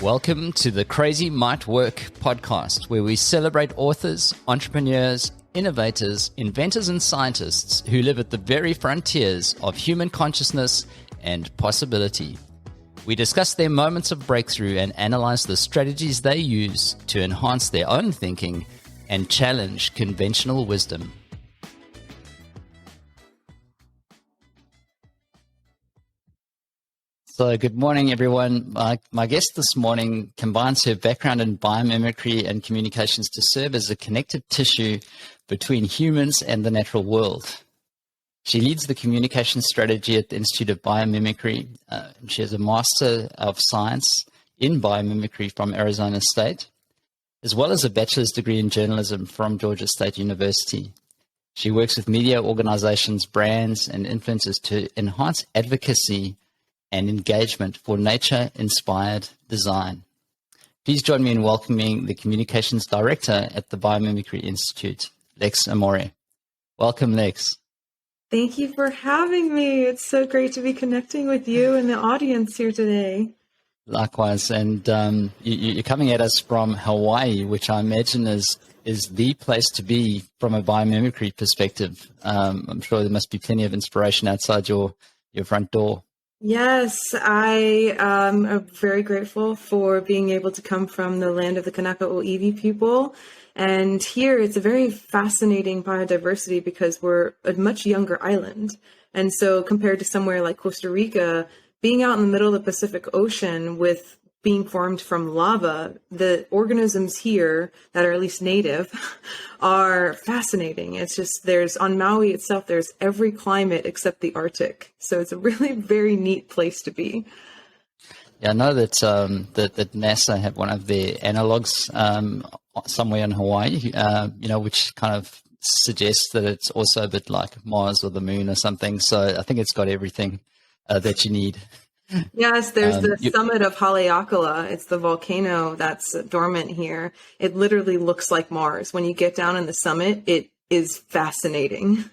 Welcome to the Crazy Might Work podcast, where we celebrate authors, entrepreneurs, innovators, inventors, and scientists who live at the very frontiers of human consciousness and possibility. We discuss their moments of breakthrough and analyze the strategies they use to enhance their own thinking and challenge conventional wisdom. So good morning, everyone. My guest this morning combines her background in biomimicry and communications to serve as a connective tissue between humans and the natural world. She leads the communication strategy at the Institute of Biomimicry. She has a Master of Science in Biomimicry from Arizona State, as well as a bachelor's degree in journalism from Georgia State University. She works with media organizations, brands, and influencers to enhance advocacy and engagement for nature-inspired design. Please join me in welcoming the Communications Director at the Biomimicry Institute, Lex Amore. Welcome, Lex. Thank you for having me. It's so great to be connecting with you and the audience here today. Likewise, and you're coming at us from Hawaii, which I imagine is the place to be from a biomimicry perspective. I'm sure there must be plenty of inspiration outside your front door. Yes, I am very grateful for being able to come from the land of the Kanaka Oiwi people. And here it's a very fascinating biodiversity because we're a much younger island. And so compared to somewhere like Costa Rica, being out in the middle of the Pacific Ocean with being formed from lava, the organisms here that are at least native are fascinating. It's just, on Maui itself, there's every climate except the Arctic. So it's a really very neat place to be. Yeah, I know that that NASA have one of their analogs somewhere in Hawaii, which kind of suggests that it's also a bit like Mars or the moon or something. So I think it's got everything that you need. Yes, there's the summit of Haleakala. It's the volcano that's dormant here. It literally looks like Mars. When you get down in the summit, it is fascinating.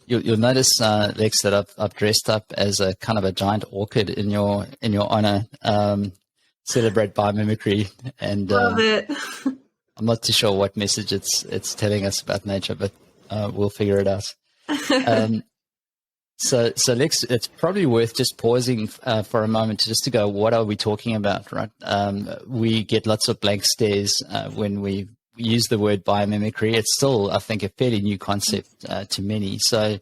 You'll notice, Lex, that I've dressed up as a kind of a giant orchid in your honor. Celebrate biomimicry, and love it. I'm not too sure what message it's telling us about nature, but we'll figure it out. So Lex, it's probably worth just pausing for a moment just to go, what are we talking about, right? We get lots of blank stares when we use the word biomimicry. It's still, I think, a fairly new concept to many. So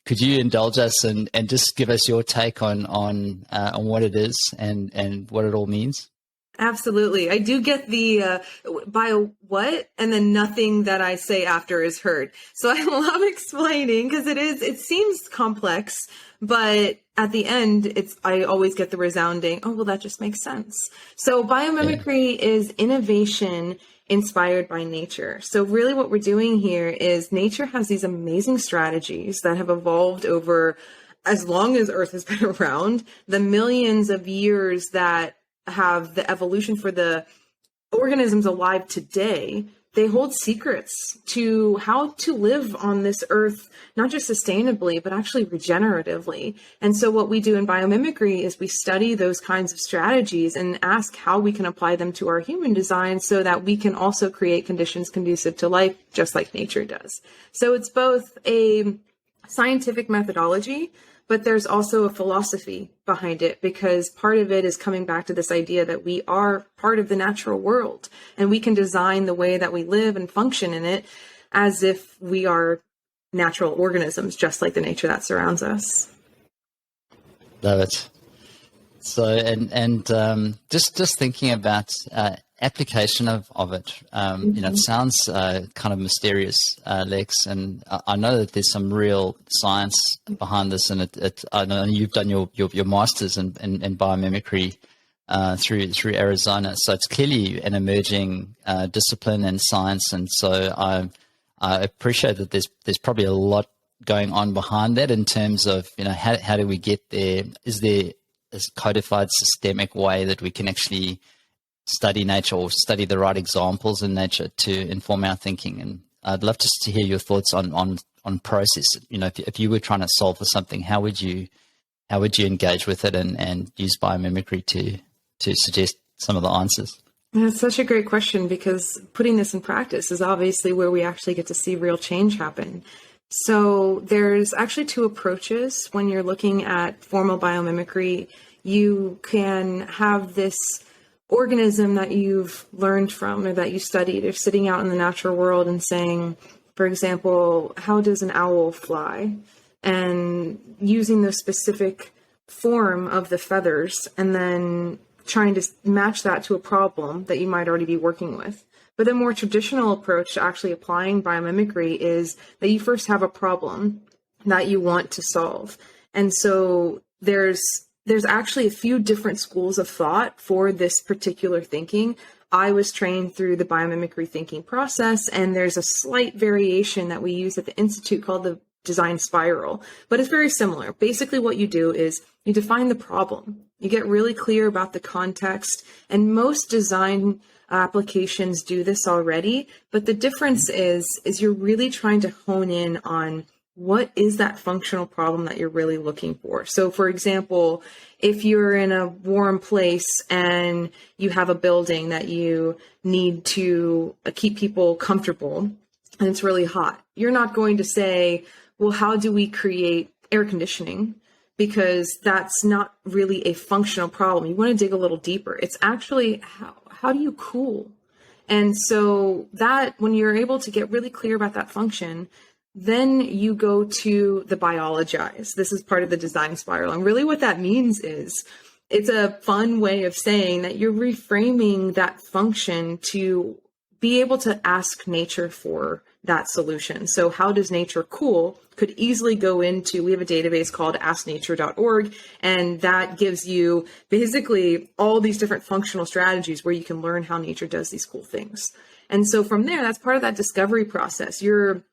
could you indulge us and just give us your take on what it is and what it all means? Absolutely. I do get the bio what, and then nothing that I say after is heard. So I love explaining because it seems complex, but at the end, I always get the resounding, oh, well, that just makes sense. So biomimicry is innovation inspired by nature. So really what we're doing here is nature has these amazing strategies that have evolved over as long as Earth has been around, the millions of years that have the evolution for the organisms alive today. They hold secrets to how to live on this earth, not just sustainably, but actually regeneratively. And so what we do in biomimicry is we study those kinds of strategies and ask how we can apply them to our human design so that we can also create conditions conducive to life, just like nature does. So it's both a scientific methodology, but there's also a philosophy behind it, because part of it is coming back to this idea that we are part of the natural world and we can design the way that we live and function in it as if we are natural organisms, just like the nature that surrounds us. Love it. So, and just thinking about application of it, it sounds kind of mysterious, Lex, and I know that there's some real science behind this, and I know you've done your master's in biomimicry through Arizona, so it's clearly an emerging discipline and science, and so I appreciate that there's probably a lot going on behind that in terms of how do we get there? Is there a codified systemic way that we can actually study nature or study the right examples in nature to inform our thinking? And I'd love just to hear your thoughts on process. If you were trying to solve for something, how would you engage with it and use biomimicry to to suggest some of the answers? That's such a great question, because putting this in practice is obviously where we actually get to see real change happen. So there's actually two approaches when you're looking at formal biomimicry. You can have this organism that you've learned from or that you studied, or sitting out in the natural world and saying, for example, how does an owl fly? And using the specific form of the feathers and then trying to match that to a problem that you might already be working with. But the more traditional approach to actually applying biomimicry is that you first have a problem that you want to solve. And so there's actually a few different schools of thought for this particular thinking. I was trained through the biomimicry thinking process, and there's a slight variation that we use at the Institute called the design spiral, but it's very similar. Basically, what you do is you define the problem. You get really clear about the context, and most design applications do this already, but the difference is you're really trying to hone in on what is that functional problem that you're really looking for. So for example, if you're in a warm place and you have a building that you need to keep people comfortable and it's really hot, you're not going to say, well, how do we create air conditioning? Because that's not really a functional problem. You want to dig a little deeper. It's actually how do you cool? And so that when you're able to get really clear about that function, then you go to the biologize. This is part of the design spiral. And really what that means is it's a fun way of saying that you're reframing that function to be able to ask nature for that solution. So how does nature cool could easily go into, we have a database called asknature.org, and that gives you basically all these different functional strategies where you can learn how nature does these cool things. And so from there, that's part of that discovery process. You're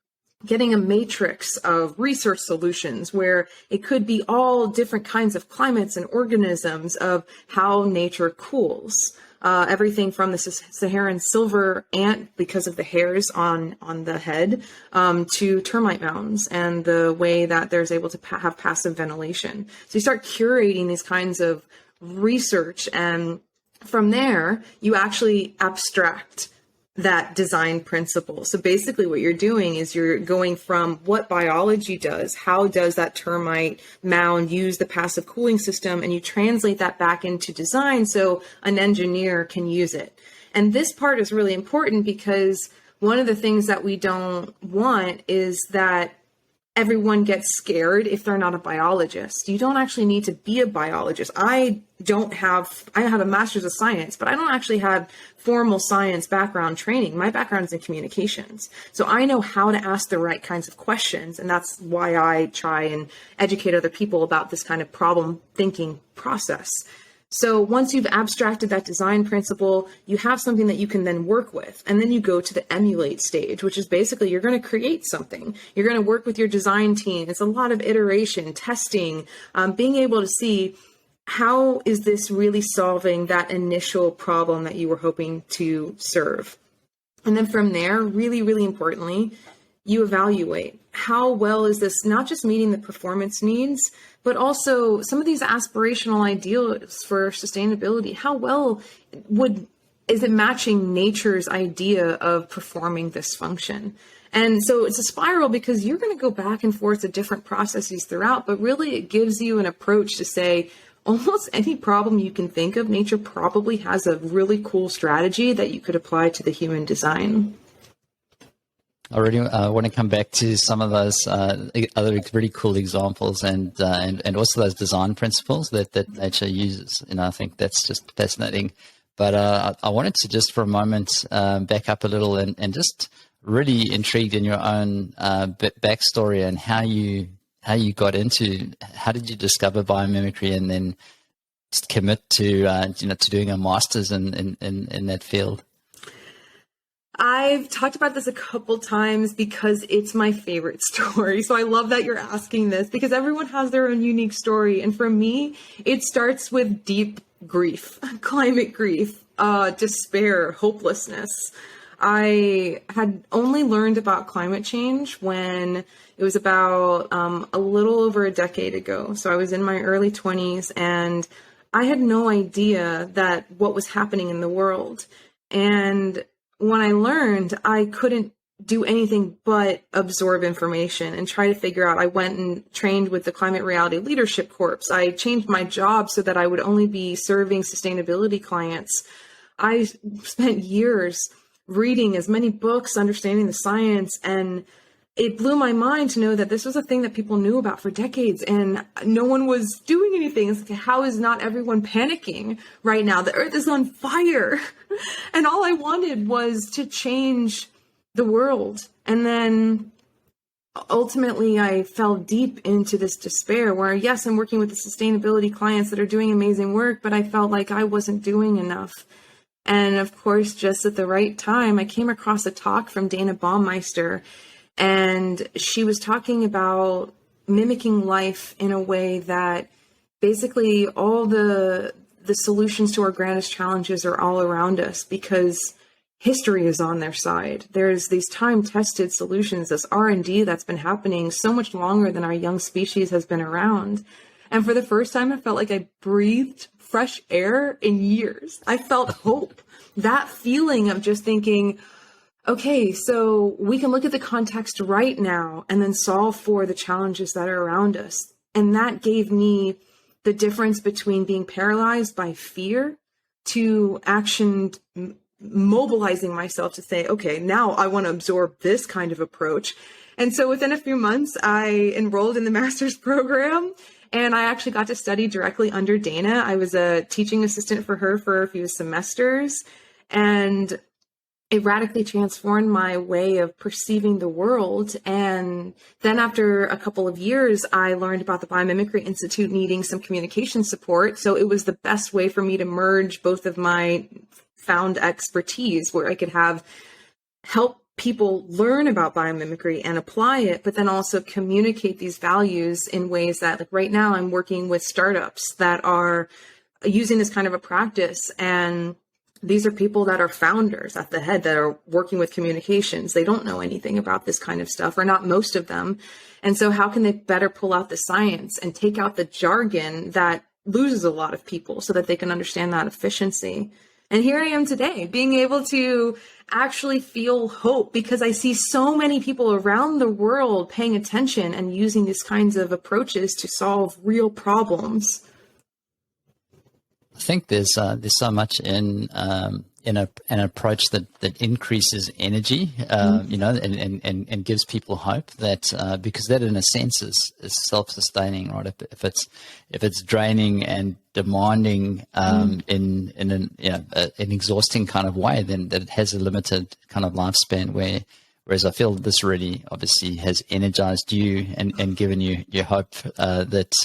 getting a matrix of research solutions where it could be all different kinds of climates and organisms of how nature cools. Everything from the Saharan silver ant because of the hairs on the head to termite mounds and the way that there's able to have passive ventilation. So you start curating these kinds of research, and from there you actually abstract that design principle. So basically what you're doing is you're going from what biology does, how does that termite mound use the passive cooling system, and you translate that back into design so an engineer can use it. And this part is really important because one of the things that we don't want is that everyone gets scared if they're not a biologist. You don't actually need to be a biologist. I have a master's of science, but I don't actually have formal science background training. My background is in communications. So I know how to ask the right kinds of questions. And that's why I try and educate other people about this kind of problem thinking process. So once you've abstracted that design principle, you have something that you can then work with. And then you go to the emulate stage, which is basically you're going to create something. You're going to work with your design team. It's a lot of iteration, testing, being able to see how is this really solving that initial problem that you were hoping to serve. And then from there, really, really importantly, you evaluate how well is this not just meeting the performance needs, but also some of these aspirational ideals for sustainability. How well is it matching nature's idea of performing this function? And so it's a spiral because you're going to go back and forth to different processes throughout, but really it gives you an approach to say, almost any problem you can think of, nature probably has a really cool strategy that you could apply to the human design. I really want to come back to some of those other really cool examples and also those design principles that nature uses. I think that's just fascinating. But I wanted to just for a moment back up a little and just really intrigued in your own backstory and how you got into, how did you discover biomimicry and then commit to to doing a master's in that field? I've talked about this a couple times because it's my favorite story. So I love that you're asking this because everyone has their own unique story. And for me, it starts with deep grief, climate grief, despair, hopelessness. I had only learned about climate change when it was about a little over a decade ago. So I was in my early 20s and I had no idea that what was happening in the world. And when I learned, I couldn't do anything but absorb information and try to figure out. I went and trained with the Climate Reality Leadership Corps. I changed my job so that I would only be serving sustainability clients. I spent years reading as many books, understanding the science, and it blew my mind to know that this was a thing that people knew about for decades and no one was doing anything. It's like, how is not everyone panicking right now? The earth is on fire. And all I wanted was to change the world. And then ultimately I fell deep into this despair where, yes, I'm working with the sustainability clients that are doing amazing work, but I felt like I wasn't doing enough. And of course, just at the right time, I came across a talk from Dana Baumeister, and she was talking about mimicking life in a way that basically all the solutions to our grandest challenges are all around us because history is on their side. There's these time-tested solutions, this R&D that's been happening so much longer than our young species has been around. And for the first time, I felt like I breathed fresh air in years. I felt hope. That feeling of just thinking, okay, so we can look at the context right now and then solve for the challenges that are around us. And that gave me the difference between being paralyzed by fear to action, mobilizing myself to say, okay, now I want to absorb this kind of approach. And so within a few months, I enrolled in the master's program, and I actually got to study directly under Dana. I was a teaching assistant for her for a few semesters, and it radically transformed my way of perceiving the world. And then after a couple of years, I learned about the Biomimicry Institute needing some communication support. So it was the best way for me to merge both of my found expertise, where I could help people learn about biomimicry and apply it, but then also communicate these values in ways that, like right now, I'm working with startups that are using this kind of a practice. And these are people that are founders at the head that are working with communications. They don't know anything about this kind of stuff, or not most of them. And so how can they better pull out the science and take out the jargon that loses a lot of people so that they can understand that efficiency? And here I am today, being able to actually feel hope because I see so many people around the world paying attention and using these kinds of approaches to solve real problems. I think there's so much in an approach that increases energy, and gives people hope that because that in a sense is self-sustaining, right? If it's draining and demanding in an exhausting kind of way, then that it has a limited kind of lifespan. Whereas I feel this really obviously has energized you and given you your hope that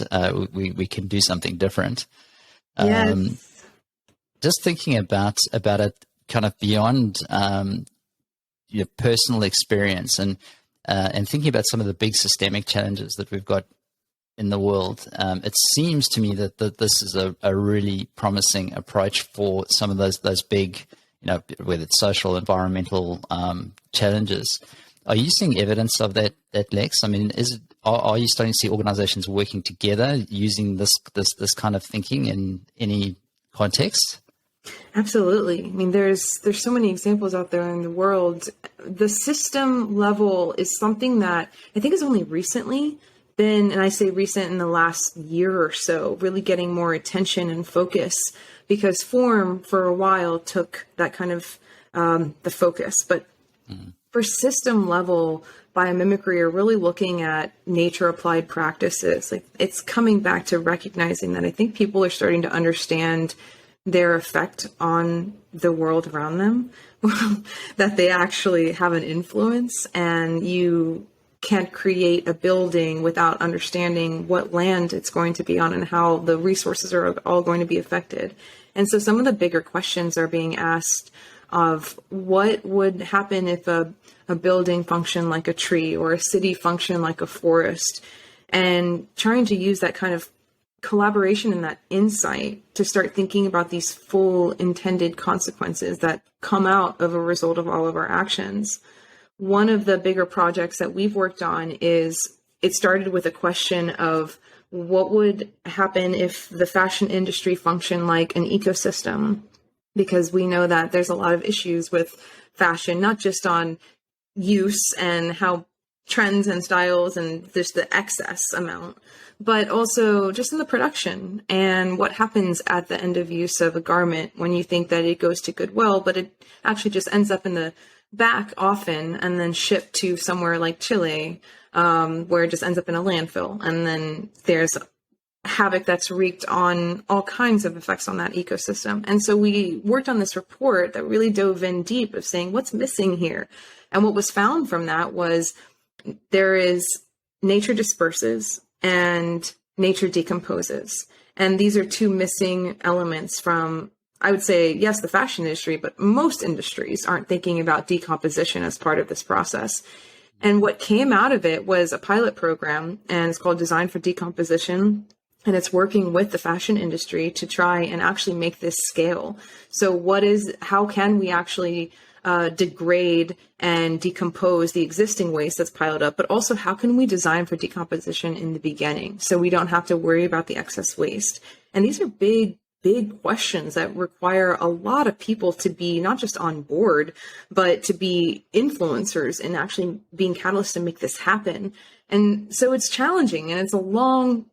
we can do something different. Yes. Just thinking about it kind of beyond your personal experience and thinking about some of the big systemic challenges that we've got in the world, it seems to me that this is a really promising approach for some of those big, whether it's social, environmental challenges. Are you seeing evidence of that, Lex? I mean, are you starting to see organizations working together using this kind of thinking in any context? Absolutely. I mean, there's so many examples out there in the world. The system level is something that I think has only recently been, and I say recent in the last year or so, really getting more attention and focus, because form for a while took that kind of the focus. But for system level biomimicry, are really looking at nature applied practices. Like, it's coming back to recognizing that I think people are starting to understand their effect on the world around them, that they actually have an influence, and you can't create a building without understanding what land it's going to be on and how the resources are all going to be affected. And so some of the bigger questions are being asked of what would happen if a building functioned like a tree, or a city functioned like a forest, and trying to use that kind of collaboration and that insight to start thinking about these full intended consequences that come out of a result of all of our actions. One of the bigger projects that we've worked on is, it started with a question of what would happen if the fashion industry functioned like an ecosystem? Because we know that there's a lot of issues with fashion, not just on use and how trends and styles and just the excess amount, but also just in the production and what happens at the end of use of a garment when you think that it goes to Goodwill, but it actually just ends up in the back often and then shipped to somewhere like Chile, where it just ends up in a landfill. And then there's havoc that's wreaked on all kinds of effects on that ecosystem. And so we worked on this report that really dove in deep of saying what's missing here. And what was found from that was there is nature disperses and nature decomposes. And these are two missing elements from, I would say, yes, the fashion industry, but most industries aren't thinking about decomposition as part of this process. And what came out of it was a pilot program, and it's called Design for Decomposition. And it's working with the fashion industry to try and actually make this scale. So how can we actually degrade and decompose the existing waste that's piled up, but also how can we design for decomposition in the beginning so we don't have to worry about the excess waste? And these are big questions that require a lot of people to be not just on board, but to be influencers and actually being catalysts to make this happen. And so it's challenging and it's a long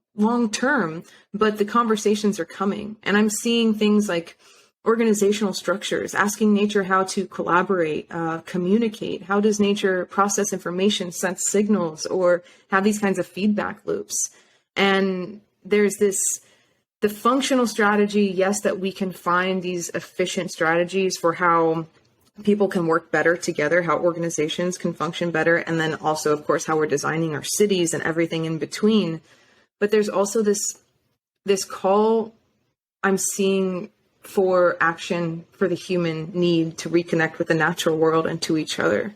term, but the conversations are coming. And I'm seeing things like organizational structures, asking nature how to collaborate, communicate. How does nature process information, sense signals, or have these kinds of feedback loops? And there's the functional strategy, yes, that we can find these efficient strategies for how people can work better together, how organizations can function better, and then also, of course, how we're designing our cities and everything in between. But there's also this call I'm seeing for action for the human need to reconnect with the natural world and to each other.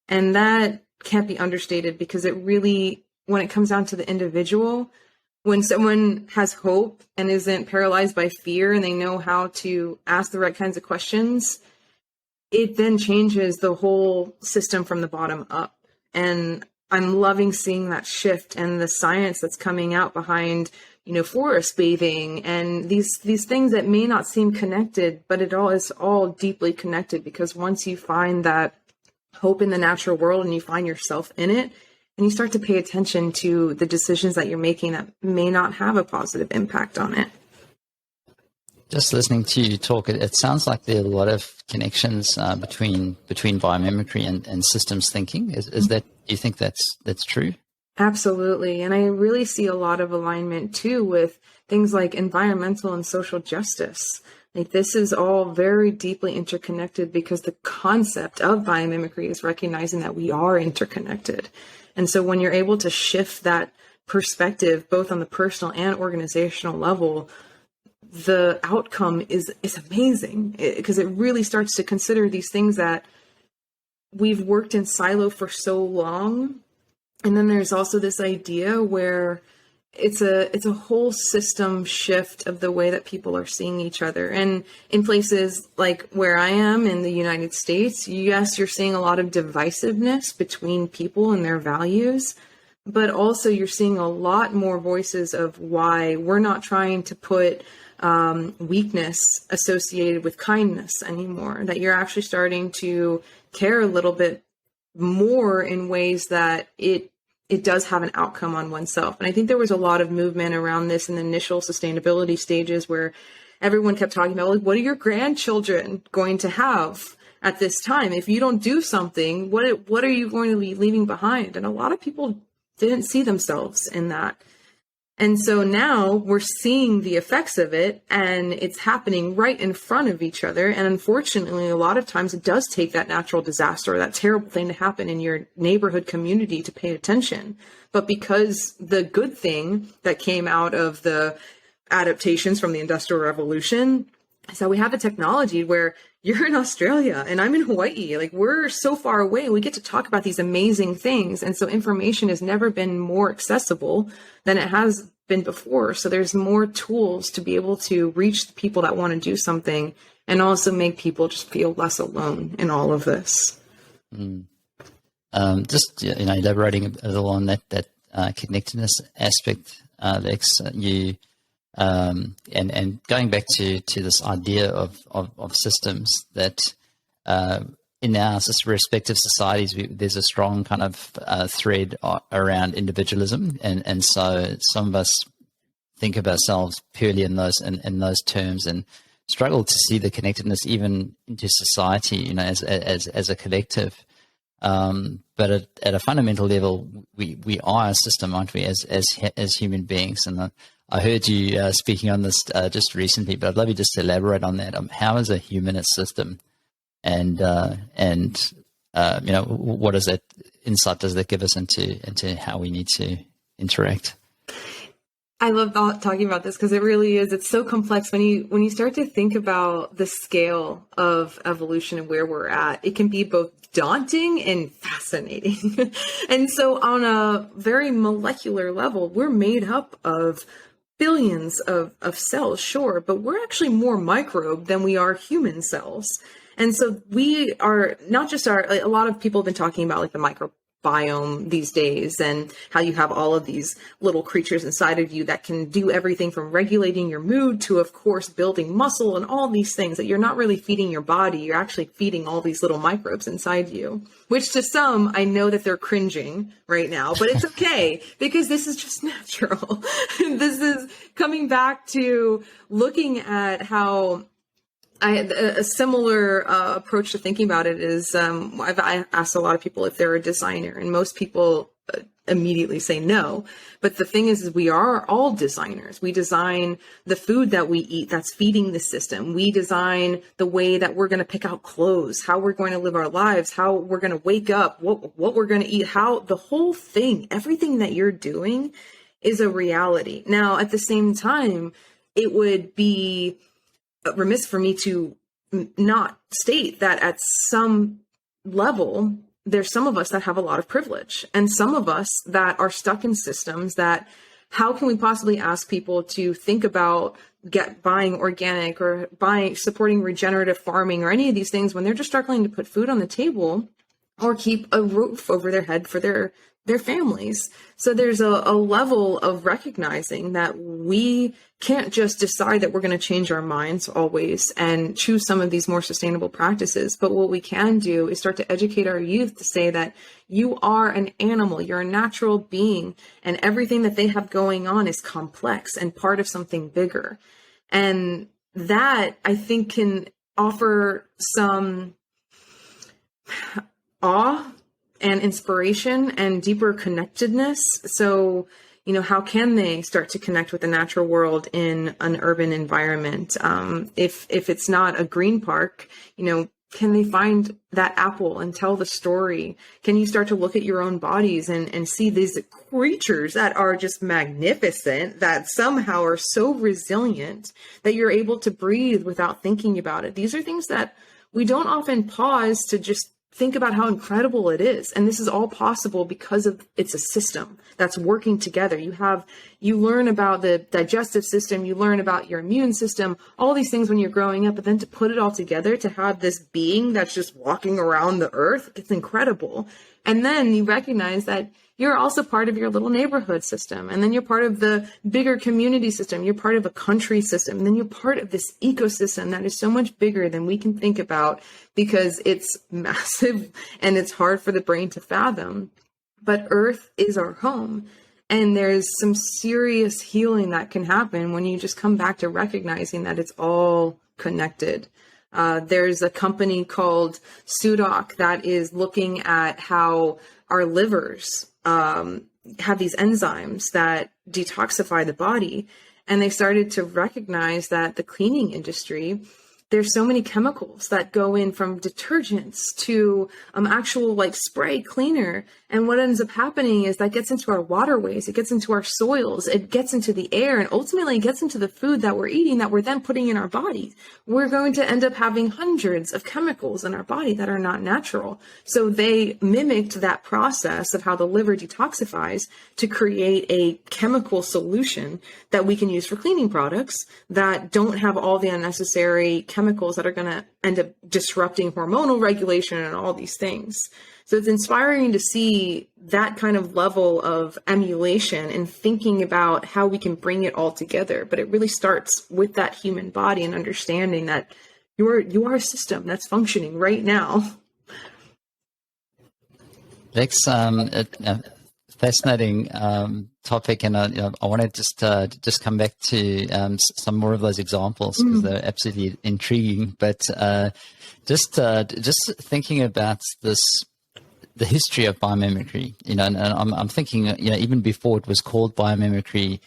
And that can't be understated because it really, when it comes down to the individual, when someone has hope and isn't paralyzed by fear and they know how to ask the right kinds of questions, it then changes the whole system from the bottom up. And I'm loving seeing that shift and the science that's coming out behind, forest bathing and these things that may not seem connected, but it all is all deeply connected, because once you find that hope in the natural world and you find yourself in it, and you start to pay attention to the decisions that you're making that may not have a positive impact on it. Just listening to you talk, it sounds like there are a lot of connections between biomimicry and systems thinking. Is that, do you think that's true? Absolutely. And I really see a lot of alignment too with things like environmental and social justice. Like this is all very deeply interconnected because the concept of biomimicry is recognizing that we are interconnected. And so when you're able to shift that perspective, both on the personal and organizational level, the outcome is amazing because it really starts to consider these things that we've worked in silo for so long. And then there's also this idea where it's a whole system shift of the way that people are seeing each other. And in places like where I am in the United States, yes, you're seeing a lot of divisiveness between people and their values, but also you're seeing a lot more voices of why we're not trying to put weakness associated with kindness anymore, that you're actually starting to care a little bit more in ways that it does have an outcome on oneself. And I think there was a lot of movement around this in the initial sustainability stages where everyone kept talking about, like, what are your grandchildren going to have at this time? If you don't do something, what are you going to be leaving behind? And a lot of people didn't see themselves in that. And so now we're seeing the effects of it, and it's happening right in front of each other. And unfortunately, a lot of times it does take that natural disaster or that terrible thing to happen in your neighborhood community to pay attention. But because the good thing that came out of the adaptations from the Industrial Revolution is that we have a technology where you're in Australia and I'm in Hawaii. Like, we're so far away and we get to talk about these amazing things. And so information has never been more accessible than it has been before. So there's more tools to be able to reach the people that want to do something and also make people just feel less alone in all of this. Just elaborating a little on that connectedness aspect. Lex. You and going back to this idea of systems that in our respective societies, there's a strong kind of thread around individualism, and so some of us think of ourselves purely in those terms and struggle to see the connectedness even into society, as a collective. But at a fundamental level, we are a system, aren't we, as human beings? And I heard you speaking on this just recently, but I'd love you just to elaborate on that. How is a human a system, and what is that insight does that give us into how we need to interact? I love talking about this because it really is. It's so complex when you start to think about the scale of evolution and where we're at. It can be both daunting and fascinating. And so on a very molecular level, we're made up of billions of cells, sure, but we're actually more microbe than we are human cells. And so we are not just a lot of people have been talking about like the microbiome these days and how you have all of these little creatures inside of you that can do everything from regulating your mood to, of course, building muscle and all these things that you're not really feeding your body. You're actually feeding all these little microbes inside you, which to some, I know that they're cringing right now, but it's okay because this is just natural. This is coming back to looking at how a similar approach to thinking about it is I asked a lot of people if they're a designer, and most people immediately say no. But the thing is we are all designers. We design the food that we eat that's feeding the system. We design the way that we're going to pick out clothes, how we're going to live our lives, how we're going to wake up, what we're going to eat, how the whole thing, everything that you're doing is a reality. Now, at the same time, it would be remiss for me to not state that at some level, there's some of us that have a lot of privilege and some of us that are stuck in systems that how can we possibly ask people to think about buying organic or supporting regenerative farming or any of these things when they're just struggling to put food on the table or keep a roof over their head for their families. So there's a level of recognizing that we can't just decide that we're going to change our minds always and choose some of these more sustainable practices. But what we can do is start to educate our youth to say that you are an animal, you're a natural being, and everything that they have going on is complex and part of something bigger. And that, I think, can offer some awe and inspiration and deeper connectedness. So, how can they start to connect with the natural world in an urban environment? If it's not a green park, can they find that apple and tell the story? Can you start to look at your own bodies and see these creatures that are just magnificent, that somehow are so resilient that you're able to breathe without thinking about it? These are things that we don't often pause to just think about how incredible it is. And this is all possible because it's a system that's working together. You learn about the digestive system, you learn about your immune system, all these things when you're growing up, but then to put it all together, to have this being that's just walking around the earth, it's incredible. And then you recognize that you're also part of your little neighborhood system. And then you're part of the bigger community system. You're part of a country system. And then you're part of this ecosystem that is so much bigger than we can think about because it's massive and it's hard for the brain to fathom. But Earth is our home. And there's some serious healing that can happen when you just come back to recognizing that it's all connected. There's a company called Sudoc that is looking at how our livers have these enzymes that detoxify the body. And they started to recognize that the cleaning industry, there's so many chemicals that go in from detergents to actual like spray cleaner. And what ends up happening is that gets into our waterways, it gets into our soils, it gets into the air, and ultimately it gets into the food that we're eating that we're then putting in our bodies. We're going to end up having hundreds of chemicals in our body that are not natural. So they mimicked that process of how the liver detoxifies to create a chemical solution that we can use for cleaning products that don't have all the unnecessary chemicals that are going to end up disrupting hormonal regulation and all these things. So it's inspiring to see that kind of level of emulation and thinking about how we can bring it all together. But it really starts with that human body and understanding that you are a system that's functioning right now. Lex, fascinating topic, and I want to just come back to some more of those examples because they're absolutely intriguing. But just thinking about the history of biomimicry, and I'm thinking, even before it was called biomimicry,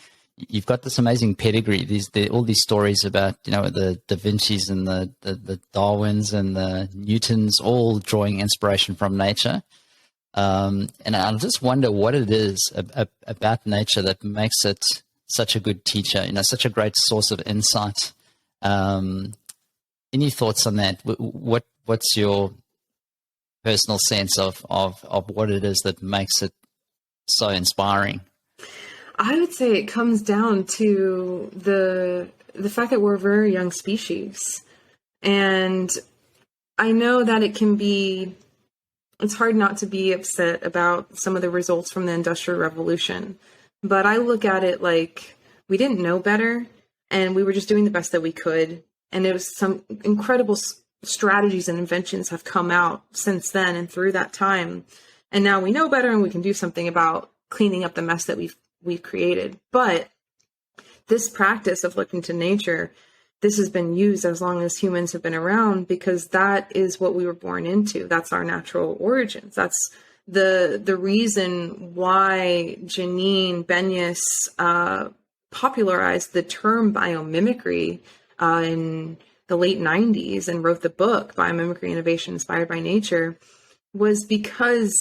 you've got this amazing pedigree. All these stories about, the Da Vinci's and the Darwins and the Newtons all drawing inspiration from nature. And I just wonder what it is about nature that makes it such a good teacher, such a great source of insight. Any thoughts on that? What's your personal sense of what it is that makes it so inspiring? I would say it comes down to the fact that we're a very young species. And I know that it's hard not to be upset about some of the results from the Industrial Revolution. But I look at it like we didn't know better and we were just doing the best that we could. And it was some incredible strategies and inventions have come out since then and through that time. And now we know better and we can do something about cleaning up the mess that we've created. But this practice of looking to nature, this has been used as long as humans have been around because that is what we were born into. That's our natural origins. That's the reason why Janine Benyus popularized the term biomimicry in the late 90s and wrote the book Biomimicry Innovation Inspired by Nature, was because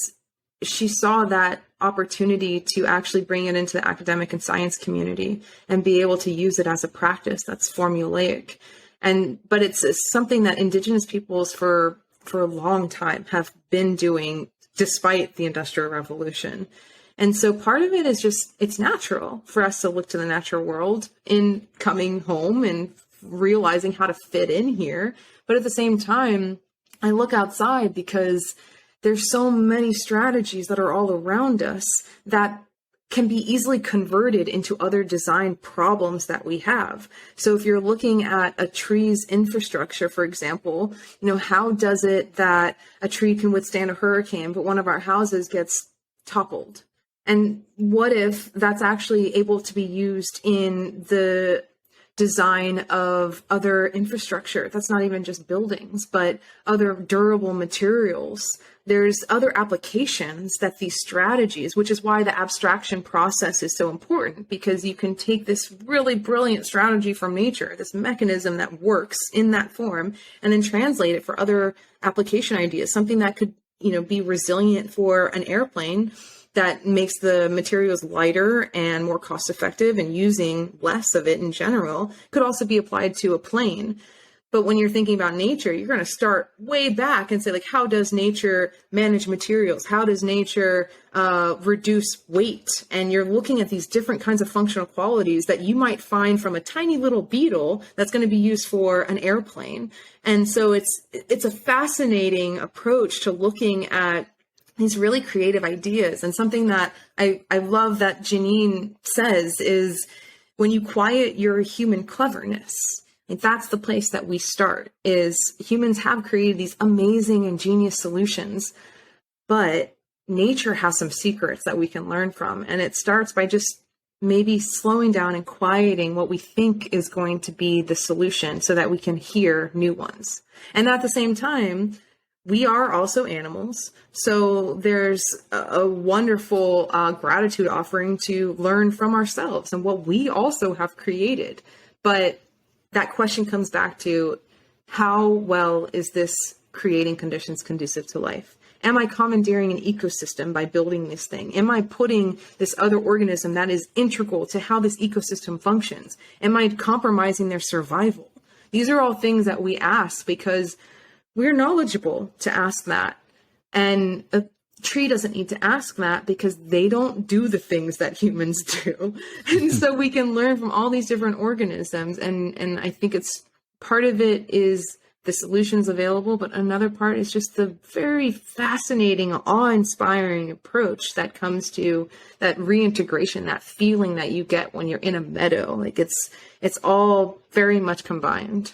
she saw that opportunity to actually bring it into the academic and science community and be able to use it as a practice that's formulaic. But it's something that Indigenous peoples for a long time have been doing despite the Industrial Revolution. And so part of it is just, it's natural for us to look to the natural world in coming home and realizing how to fit in here. But at the same time, I look outside because there's so many strategies that are all around us that can be easily converted into other design problems that we have. So if you're looking at a tree's infrastructure, for example, how does it that a tree can withstand a hurricane, but one of our houses gets toppled? And what if that's actually able to be used in the design of other infrastructure? That's not even just buildings, but other durable materials. There's other applications that these strategies, which is why the abstraction process is so important, because you can take this really brilliant strategy from nature, this mechanism that works in that form, and then translate it for other application ideas, something that could, be resilient for an airplane that makes the materials lighter and more cost effective and using less of it in general, could also be applied to a plane. But when you're thinking about nature, you're going to start way back and say, like, how does nature manage materials? How does nature reduce weight? And you're looking at these different kinds of functional qualities that you might find from a tiny little beetle that's going to be used for an airplane. And so it's a fascinating approach to looking at these really creative ideas. And something that I love that Janine says is, when you quiet your human cleverness, and that's the place that we start, is humans have created these amazing, ingenious solutions, but nature has some secrets that we can learn from. And it starts by just maybe slowing down and quieting what we think is going to be the solution so that we can hear new ones. And at the same time, we are also animals. So there's a wonderful gratitude offering to learn from ourselves and what we also have created. But that question comes back to, how well is this creating conditions conducive to life? Am I commandeering an ecosystem by building this thing? Am I putting this other organism that is integral to how this ecosystem functions? Am I compromising their survival? These are all things that we ask because we're knowledgeable to ask that. And a tree doesn't need to ask that because they don't do the things that humans do. And so we can learn from all these different organisms. And I think it's part of it is the solutions available, but another part is just the very fascinating, awe-inspiring approach that comes to that reintegration, that feeling that you get when you're in a meadow. Like it's all very much combined.